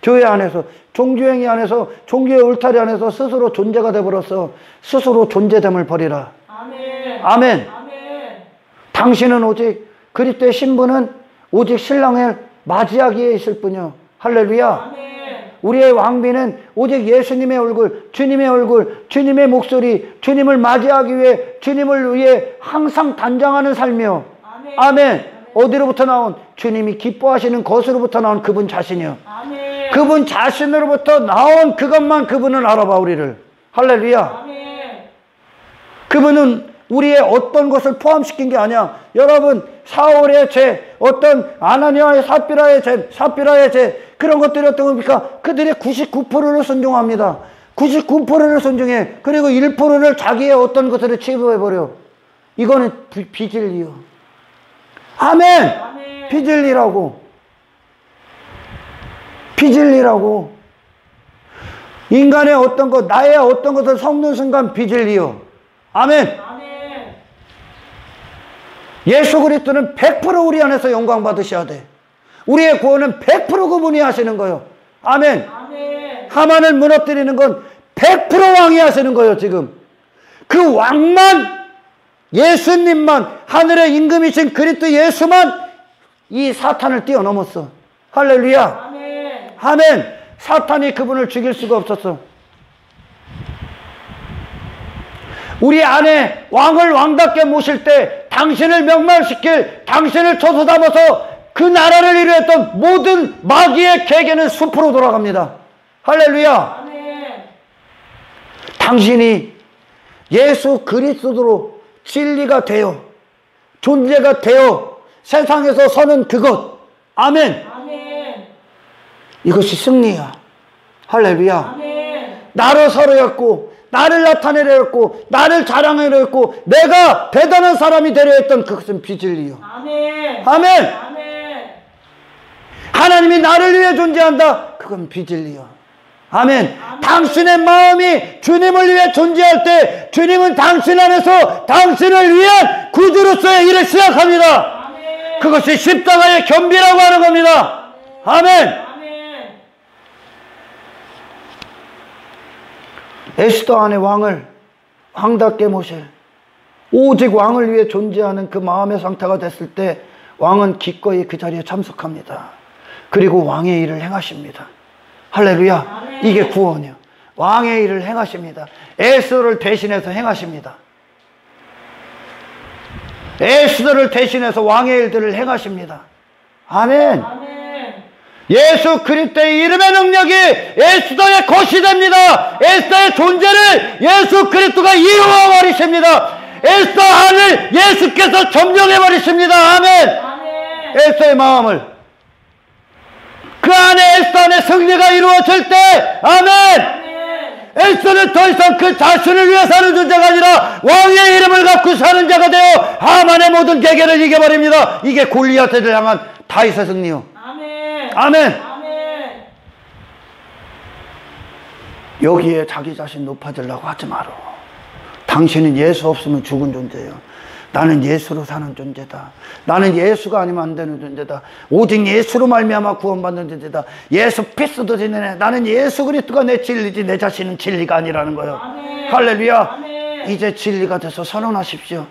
교회 안에서, 종교행위 안에서, 종교의 울타리 안에서 스스로 존재가 돼버렸어. 스스로 존재됨을 버리라. 아멘. 아멘. 아멘. 당신은 오직 그리스도의 신부는 오직 신랑을 맞이하기에 있을 뿐이요. 할렐루야. 아멘. 우리의 왕비는 오직 예수님의 얼굴, 주님의 목소리, 주님을 맞이하기 위해, 주님을 위해 항상 단장하는 삶이요. 아멘. 아멘. 어디로부터 나온? 주님이 기뻐하시는 것으로부터 나온 그분 자신이요. 아멘. 그분 자신으로부터 나온 그것만 그분은 알아봐, 우리를. 할렐루야. 아멘. 그분은 우리의 어떤 것을 포함시킨 게 아니야. 여러분, 사울의 죄, 어떤 아나니아의 삽비라의 죄, 그런 것들이 어떤 겁니까? 그들의 99%를 순종합니다. 99%를 순종해. 그리고 1%를 자기의 어떤 것들을 취급해버려. 이거는 비진리요. 아멘! 아멘. 비진리라고. 비진리라고. 인간의 어떤 것, 나의 어떤 것을 섞는 순간 비진리요. 아멘! 아멘. 예수 그리스도는 100% 우리 안에서 영광 받으셔야 돼. 우리의 구원은 100% 그분이 하시는 거예요. 아멘. 아멘. 하만을 무너뜨리는 건 100% 왕이 하시는 거예요. 지금 그 왕만, 예수님만, 하늘의 임금이신 그리스도 예수만 이 사탄을 뛰어넘었어. 할렐루야. 아멘. 아멘. 사탄이 그분을 죽일 수가 없었어. 우리 안에 왕을 왕답게 모실 때 당신을 명망시킬, 당신을 쳐서 담아서 그 나라를 이루었던 모든 마귀의 계계는 숲으로 돌아갑니다. 할렐루야. 아멘. 당신이 예수 그리스도로 진리가 되어, 존재가 되어 세상에서 서는 그것. 아멘. 아멘. 이것이 승리야. 할렐루야. 아멘. 나로 서로였고, 나를 나타내려 했고, 나를 자랑하려 했고, 내가 대단한 사람이 되려 했던 그것은 비진리요. 아멘. 아멘. 아멘. 하나님이 나를 위해 존재한다. 그건 비진리요. 아멘. 당신의 마음이 주님을 위해 존재할 때 주님은 당신 안에서 당신을 위한 구주로서의 일을 시작합니다. 아멘. 그것이 십자가의 겸비라고 하는 겁니다. 아멘. 아멘. 에스더 안에 왕을 왕답게 모실, 오직 왕을 위해 존재하는 그 마음의 상태가 됐을 때 왕은 기꺼이 그 자리에 참석합니다. 그리고 왕의 일을 행하십니다. 할렐루야. 아멘. 이게 구원이요. 왕의 일을 행하십니다. 에스더를 대신해서 행하십니다. 에스더를 대신해서 왕의 일들을 행하십니다. 아멘. 아멘. 예수 그리스도의 이름의 능력이 에스더의 것이 됩니다. 에스더의 존재를 예수 그리스도가 이루어 버리십니다. 에스더 안을 예수께서 점령해 버리십니다. 아멘. 아멘. 에스더의 마음을, 그 안에 에스더 안에 승리가 이루어질 때, 아멘. 아멘. 에스더는 더 이상 그 자신을 위해 사는 존재가 아니라 왕의 이름을 갖고 사는 자가 되어 하만의 모든 계계를 이겨버립니다. 이게 골리앗을 향한 다윗의 승리요. 아멘. 아멘. 아멘. 여기에 자기 자신 높아지려고 하지 마라. 당신은 예수 없으면 죽은 존재예요. 나는 예수로 사는 존재다. 나는 예수가 아니면 안 되는 존재다. 오직 예수로 말미암아 구원받는 존재다. 예수 피스도 지내네. 나는 예수 그리스도가 내 진리지 내 자신은 진리가 아니라는 거예요. 아멘. 할렐루야. 아멘. 이제 진리가 돼서 선언하십시오.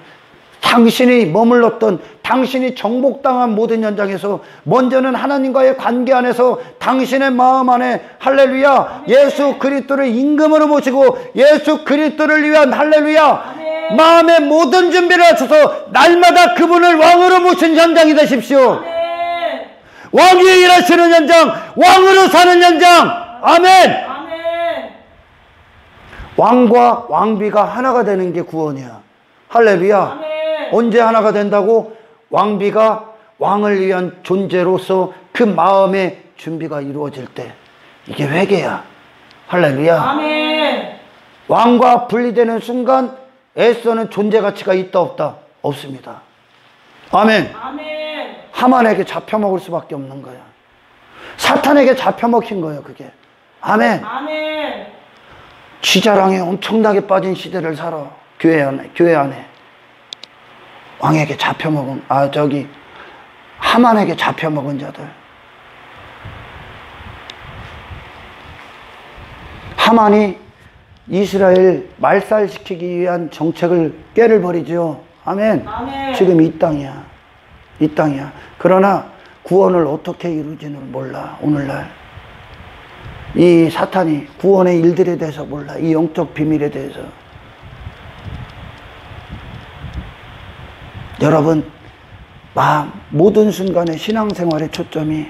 당신이 머물렀던, 당신이 정복당한 모든 현장에서 먼저는 하나님과의 관계 안에서 당신의 마음 안에, 할렐루야, 예수 그리스도를 임금으로 모시고 예수 그리스도를 위한, 할렐루야, 마음의 모든 준비를 하셔서 날마다 그분을 왕으로 모신 현장이 되십시오. 아멘. 왕이 일하시는 현장, 왕으로 사는 현장. 아멘. 아멘. 왕과 왕비가 하나가 되는 게 구원이야. 할렐루야. 아멘. 언제 하나가 된다고? 왕비가 왕을 위한 존재로서 그 마음의 준비가 이루어질 때, 이게 회개야. 할렐루야. 아멘. 왕과 분리되는 순간 에스더는 존재 가치가 있다 없다? 없습니다. 아멘. 아멘. 하만에게 잡혀먹을 수밖에 없는 거야. 사탄에게 잡혀먹힌 거예요, 그게. 아멘. 아멘. 지자랑에 엄청나게 빠진 시대를 살아. 교회 안에. 왕에게 잡혀먹은, 하만에게 잡혀먹은 자들. 하만이 이스라엘 말살시키기 위한 정책을 깨를 버리죠. 아멘. 아멘. 지금 이 땅이야. 이 땅이야. 그러나 구원을 어떻게 이루지는 몰라. 오늘날 이 사탄이 구원의 일들에 대해서 몰라. 이 영적 비밀에 대해서. 여러분, 모든 순간의 신앙생활의 초점이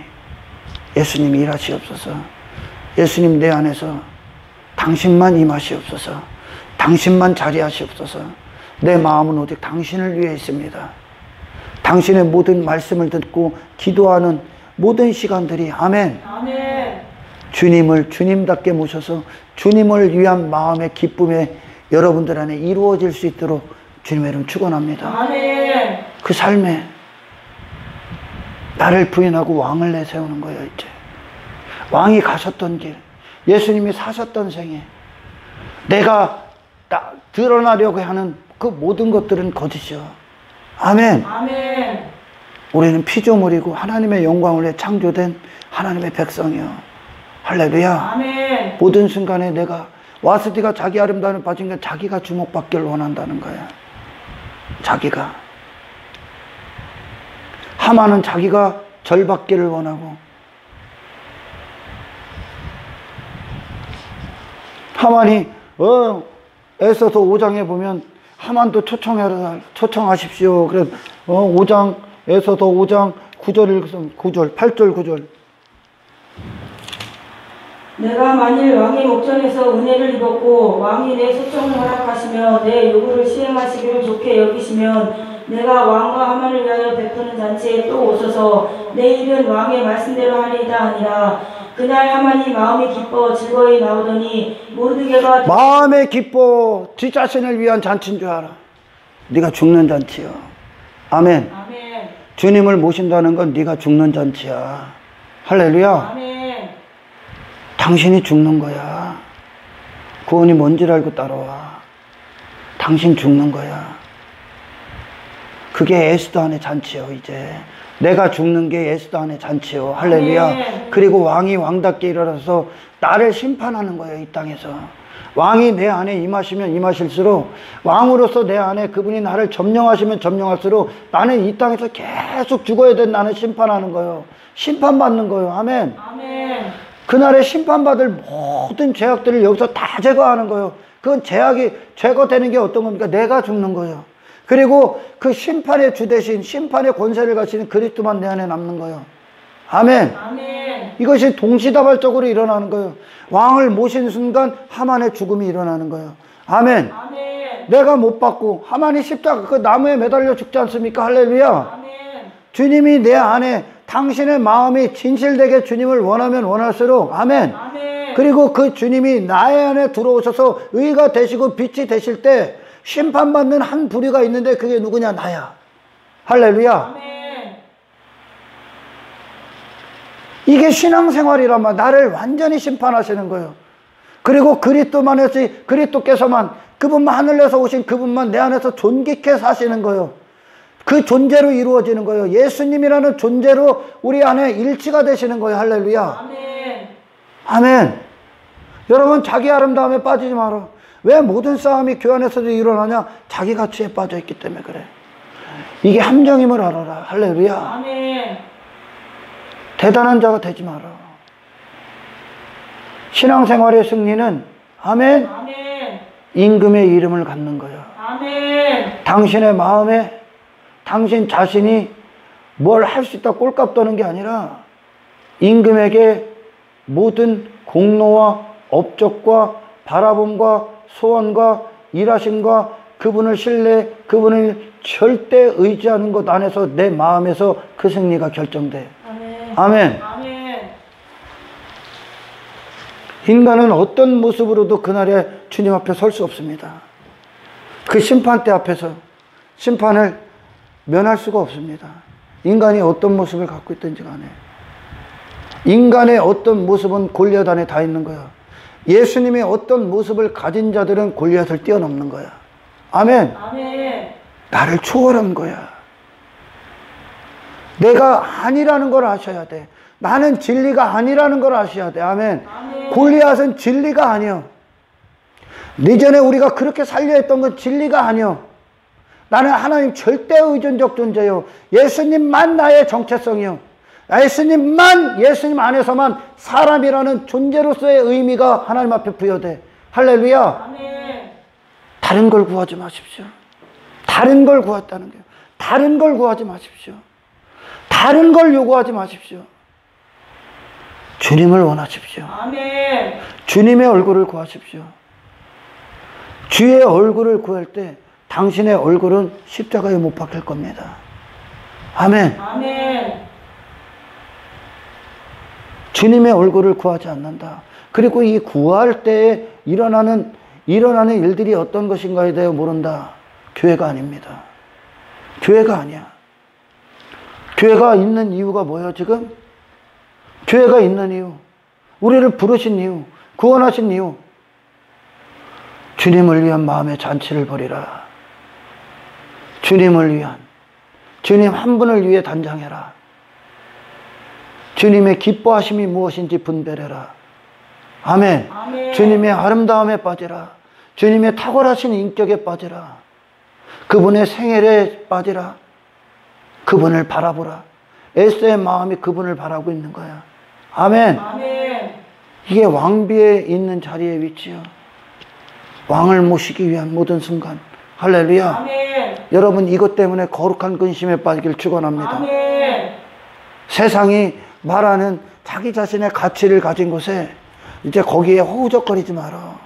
예수님이 일하시옵소서. 예수님 내 안에서 당신만 임하시옵소서. 당신만 자리하시옵소서. 내 마음은 오직 당신을 위해 있습니다. 당신의 모든 말씀을 듣고 기도하는 모든 시간들이, 아멘, 아멘. 주님을 주님답게 모셔서 주님을 위한 마음의 기쁨에 여러분들 안에 이루어질 수 있도록 주님의 이름 축원합니다. 아멘. 그 삶에 나를 부인하고 왕을 내세우는 거예요. 이제 왕이 가셨던 길, 예수님이 사셨던 생애, 내가 드러나려고 하는 그 모든 것들은 거짓이요. 아멘. 아멘. 우리는 피조물이고 하나님의 영광을 위해 창조된 하나님의 백성이요. 할렐루야. 아멘. 모든 순간에 내가, 와스디가 자기 아름다움에 빠진 게 자기가 주목받기를 원한다는 거야. 자기가. 하만은 자기가 절받기를 원하고, 하만이 에서서 5장에 보면 하만도 초청하십시오. 그래서 5장, 에서서 5장 9절, 8절 9절. 내가 만일 왕의 목전에서 은혜를 입었고 왕이 내 소청을 허락하시며 내 요구를 시행하시기를 좋게 여기시면 내가 왕과 하만을 위하여 베푸는 잔치에 또 오소서. 내 일은 왕의 말씀대로 하리이다 하니라. 그날 하만이 마음이 기뻐 즐거이 나오더니 모르드게가 마음에 기뻐. 지 자신을 위한 잔치인 줄 알아. 네가 죽는 잔치야. 아멘. 아멘. 주님을 모신다는 건 네가 죽는 잔치야. 할렐루야. 아멘. 당신이 죽는 거야. 구원이 뭔지 알고 따라와. 당신 죽는 거야. 그게 에스더안의 잔치요. 이제 내가 죽는 게 에스더안의 잔치요. 할렐루야. 그리고 왕이 왕답게 일어나서 나를 심판하는 거예요. 이 땅에서 왕이 내 안에 임하시면 임하실수록, 왕으로서 내 안에 그분이 나를 점령하시면 점령할수록 나는 이 땅에서 계속 죽어야 된 나는 심판하는 거예요. 심판받는 거예요. 아멘. 아멘. 그날에 심판받을 모든 죄악들을 여기서 다 제거하는 거예요. 그건 죄악이 제거되는 게 어떤 겁니까? 내가 죽는 거예요. 그리고 그 심판의 주 대신 심판의 권세를 가지는 그리스도만 내 안에 남는 거예요. 아멘. 아멘. 이것이 동시다발적으로 일어나는 거예요. 왕을 모신 순간 하만의 죽음이 일어나는 거예요. 아멘. 아멘. 내가 못 받고 하만이 십자가 그 나무에 매달려 죽지 않습니까? 할렐루야. 아멘. 주님이 내 안에, 당신의 마음이 진실되게 주님을 원하면 원할수록, 아멘. 아멘. 그리고 그 주님이 나의 안에 들어오셔서 의가 되시고 빛이 되실 때 심판받는 한 부류가 있는데 그게 누구냐? 나야. 할렐루야. 아멘. 이게 신앙생활이란 말. 나를 완전히 심판하시는 거예요. 그리고 그리스도께서만, 그분만, 하늘에서 오신 그분만 내 안에서 존귀케 사시는 거예요. 그 존재로 이루어지는 거예요. 예수님이라는 존재로 우리 안에 일치가 되시는 거예요. 할렐루야. 아멘. 아멘. 여러분, 자기 아름다움에 빠지지 마라. 왜 모든 싸움이 교회 안에서도 일어나냐? 자기 가치에 빠져 있기 때문에 그래. 이게 함정임을 알아라. 할렐루야. 아멘. 대단한 자가 되지 마라. 신앙생활의 승리는, 아멘, 아멘. 임금의 이름을 갖는 거야. 아멘. 당신의 마음에 당신 자신이 뭘 할 수 있다 꼴값 떠는 게 아니라 임금에게 모든 공로와 업적과 바라봄과 소원과 일하심과 그분을 신뢰, 그분을 절대 의지하는 것 안에서 내 마음에서 그 승리가 결정돼. 아멘. 아멘. 아멘. 인간은 어떤 모습으로도 그날에 주님 앞에 설 수 없습니다. 그 심판대 앞에서 심판을 면할 수가 없습니다. 인간이 어떤 모습을 갖고 있든지 간에. 인간의 어떤 모습은 골리앗 안에 다 있는 거야. 예수님의 어떤 모습을 가진 자들은 골리앗을 뛰어넘는 거야. 아멘. 아멘. 나를 초월한 거야. 내가 아니라는 걸 아셔야 돼. 나는 진리가 아니라는 걸 아셔야 돼. 아멘. 아멘. 골리앗은 진리가 아니요. 이전에 우리가 그렇게 살려 했던 건 진리가 아니요. 나는 하나님 절대 의존적 존재요. 예수님만 나의 정체성이요. 예수님 안에서만 사람이라는 존재로서의 의미가 하나님 앞에 부여돼. 할렐루야. 아멘. 다른 걸 구하지 마십시오. 다른 걸 구했다는 거예요. 다른 걸 구하지 마십시오. 다른 걸 요구하지 마십시오. 주님을 원하십시오. 아멘. 주님의 얼굴을 구하십시오. 주의 얼굴을 구할 때 당신의 얼굴은 십자가에 못 박힐 겁니다. 아멘. 아멘. 주님의 얼굴을 구하지 않는다. 그리고 이 구할 때에 일어나는 일들이 어떤 것인가에 대해 모른다. 교회가 아닙니다. 교회가 아니야. 교회가 있는 이유가 뭐예요, 지금? 교회가 있는 이유, 우리를 부르신 이유, 구원하신 이유, 주님을 위한 마음의 잔치를 벌이라. 주님을 위한, 주님 한 분을 위해 단장해라. 주님의 기뻐하심이 무엇인지 분별해라. 아멘. 아멘. 주님의 아름다움에 빠지라. 주님의 탁월하신 인격에 빠지라. 그분의 생애에 빠지라. 그분을 바라보라. 에스더의 마음이 그분을 바라고 있는 거야. 아멘. 아멘. 이게 왕비에 있는 자리의 위치요. 왕을 모시기 위한 모든 순간. 할렐루야. 아멘. 여러분, 이것 때문에 거룩한 근심에 빠지길 축원합니다. 아멘. 세상이 말하는 자기 자신의 가치를 가진 곳에 이제 거기에 허우적거리지 마라.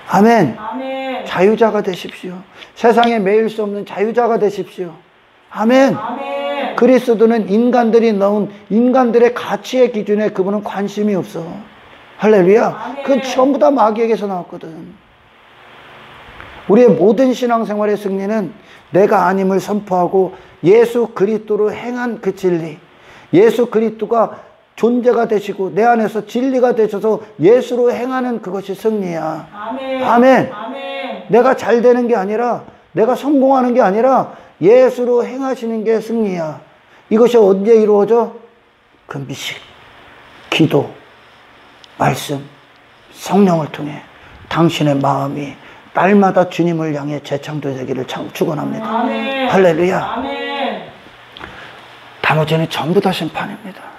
아멘. 아멘. 자유자가 되십시오. 세상에 매일 수 없는 자유자가 되십시오. 아멘. 아멘. 그리스도는 인간들이 넣은 인간들의 가치의 기준에 그분은 관심이 없어. 할렐루야. 아멘. 그건 전부 다 마귀에게서 나왔거든. 우리의 모든 신앙생활의 승리는 내가 아님을 선포하고 예수 그리스도로 행한 그 진리, 예수 그리스도가 존재가 되시고 내 안에서 진리가 되셔서 예수로 행하는 그것이 승리야. 아멘. 아멘. 아멘. 내가 잘 되는 게 아니라 내가 성공하는 게 아니라 예수로 행하시는 게 승리야. 이것이 언제 이루어져? 금식, 기도, 말씀, 성령을 통해 당신의 마음이 날마다 주님을 향해 재창조되기를 축원합니다. 아멘. 할렐루야. 아멘. 나머지는 전부 다 심판입니다.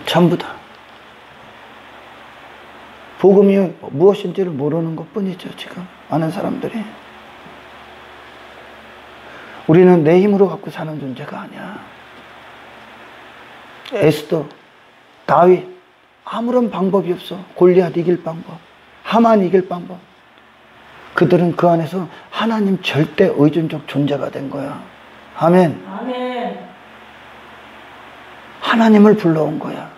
전부 다. 복음이 무엇인지를 모르는 것뿐이죠. 지금 많은 사람들이. 우리는 내 힘으로 갖고 사는 존재가 아니야. 에스더, 다윗, 아무런 방법이 없어. 골리앗 이길 방법, 하만 이길 방법. 그들은 그 안에서 하나님 절대 의존적 존재가 된 거야. 아멘. 아멘. 하나님을 불러온 거야.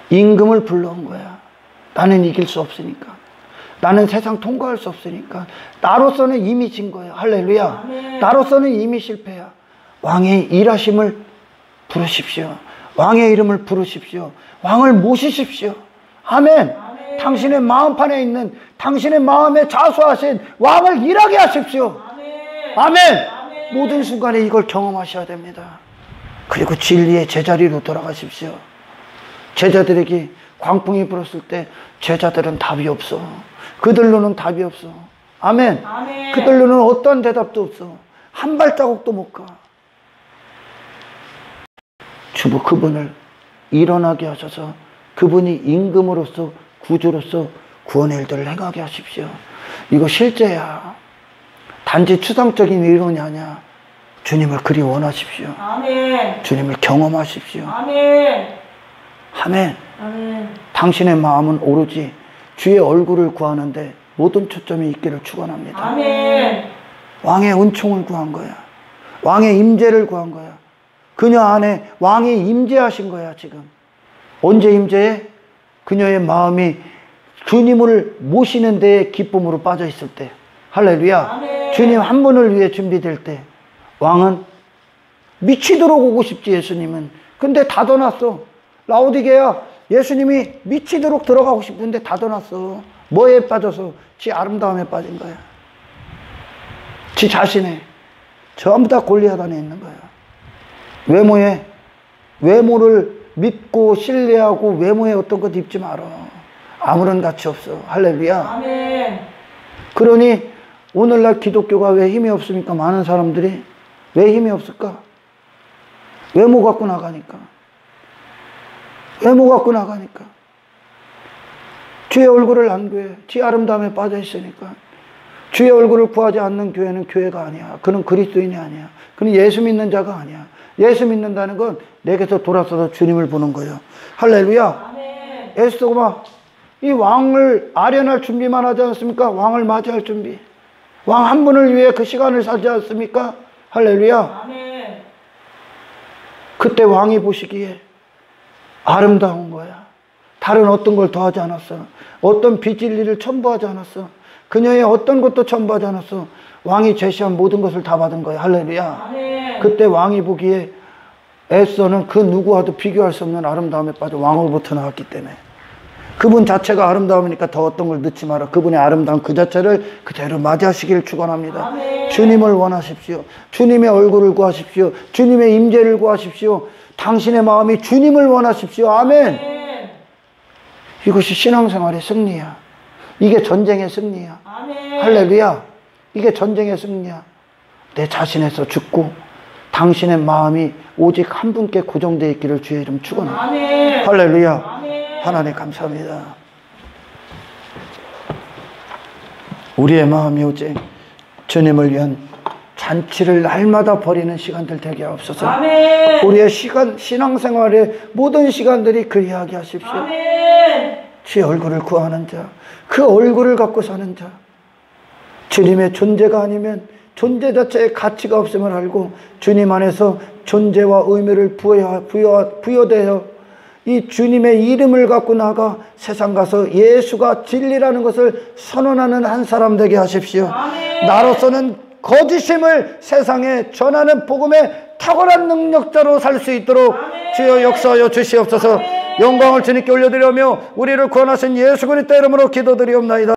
임금을 불러온 거야. 나는 이길 수 없으니까. 나는 세상 통과할 수 없으니까. 나로서는 이미 진 거야. 할렐루야. 아멘. 나로서는 이미 실패야. 왕의 일하심을 부르십시오. 왕의 이름을 부르십시오. 왕을 모시십시오. 아멘. 아멘. 당신의 마음판에 있는 당신의 마음에 자수하신 왕을 일하게 하십시오. 아멘. 아멘. 아멘. 모든 순간에 이걸 경험하셔야 됩니다. 그리고 진리의 제자리로 돌아가십시오. 제자들에게 광풍이 불었을 때 제자들은 답이 없어. 그들로는 답이 없어. 아멘. 아멘. 그들로는 어떠한 대답도 없어. 한 발자국도 못 가. 주부 그분을 일어나게 하셔서 그분이 임금으로서 구주로서 구원의 일들을 행하게 하십시오. 이거 실제야. 단지 추상적인 이론이 아니야. 주님을 그리 원하십시오. 아멘. 주님을 경험하십시오. 아멘. 아멘. 아멘. 당신의 마음은 오로지 주의 얼굴을 구하는데 모든 초점이 있기를 축원합니다. 아멘. 왕의 은총을 구한 거야. 왕의 임재를 구한 거야. 그녀 안에 왕이 임재하신 거야. 지금 언제 임재해? 그녀의 마음이 주님을 모시는 데에 기쁨으로 빠져 있을 때. 할렐루야. 아멘. 주님 한 분을 위해 준비될 때 왕은 미치도록 오고 싶지. 예수님은 근데 닫아놨어. 라오디게야, 예수님이 미치도록 들어가고 싶은데 닫아놨어. 뭐에 빠져서? 지 아름다움에 빠진 거야. 지 자신에. 전부 다 골리앗 안에 있는 거야. 외모에, 외모를 믿고 신뢰하고 외모에 어떤 것 입지 말아. 아무런 가치 없어. 할렐루야. 아멘. 그러니 오늘날 기독교가 왜 힘이 없습니까? 많은 사람들이 왜 힘이 없을까? 외모 갖고 나가니까. 외모 갖고 나가니까. 주의 얼굴을 안 구해. 지 아름다움에 빠져 있으니까. 주의 얼굴을 구하지 않는 교회는 교회가 아니야. 그는 그리스도인이 아니야. 그는 예수 믿는 자가 아니야. 예수 믿는다는 건 내게서 돌아서서 주님을 보는 거예요. 할렐루야. 아멘. 에스더가 이 왕을 아련할 준비만 하지 않습니까? 왕을 맞이할 준비. 왕 한 분을 위해 그 시간을 살지 않습니까? 할렐루야. 아멘. 그때 왕이 보시기에 아름다운 거야. 다른 어떤 걸 더하지 않았어. 어떤 비진리를 첨부하지 않았어. 그녀의 어떤 것도 첨부하지 않았어. 왕이 제시한 모든 것을 다 받은 거야. 할렐루야. 아멘. 그때 왕이 보기에 에스더는 그 누구와도 비교할 수 없는 아름다움에 빠져 왕으로부터 나왔기 때문에 그분 자체가 아름다움이니까 더 어떤 걸 넣지 마라. 그분의 아름다움 그 자체를 그대로 맞이하시기를 축원합니다. 아멘. 주님을 원하십시오. 주님의 얼굴을 구하십시오. 주님의 임재를 구하십시오. 당신의 마음이 주님을 원하십시오. 아멘. 아멘. 이것이 신앙생활의 승리야. 이게 전쟁의 승리야. 아멘. 할렐루야. 이게 전쟁의 승리야. 내 자신에서 죽고 당신의 마음이 오직 한 분께 고정되어 있기를 주의 이름 축원합니다. 아멘. 할렐루야. 아멘. 하나님 감사합니다. 우리의 마음이 오직 주님을 위한 잔치를 날마다 버리는 시간들 되게 하옵소서. 아멘. 우리의 신앙생활의 모든 시간들이 그리하게 하십시오. 아멘. 주의 얼굴을 구하는 자, 그 얼굴을 갖고 사는 자, 주님의 존재가 아니면 존재 자체의 가치가 없음을 알고 주님 안에서 존재와 의미를 부여되어 이 주님의 이름을 갖고 나가 세상 가서 예수가 진리라는 것을 선언하는 한 사람 되게 하십시오. 아멘. 나로서는 거짓임을 세상에 전하는 복음의 탁월한 능력자로 살 수 있도록 아멘. 주여 역사하여 주시옵소서. 영광을 주님께 올려드리며 우리를 구원하신 예수 그리스도 이름으로 기도드리옵나이다.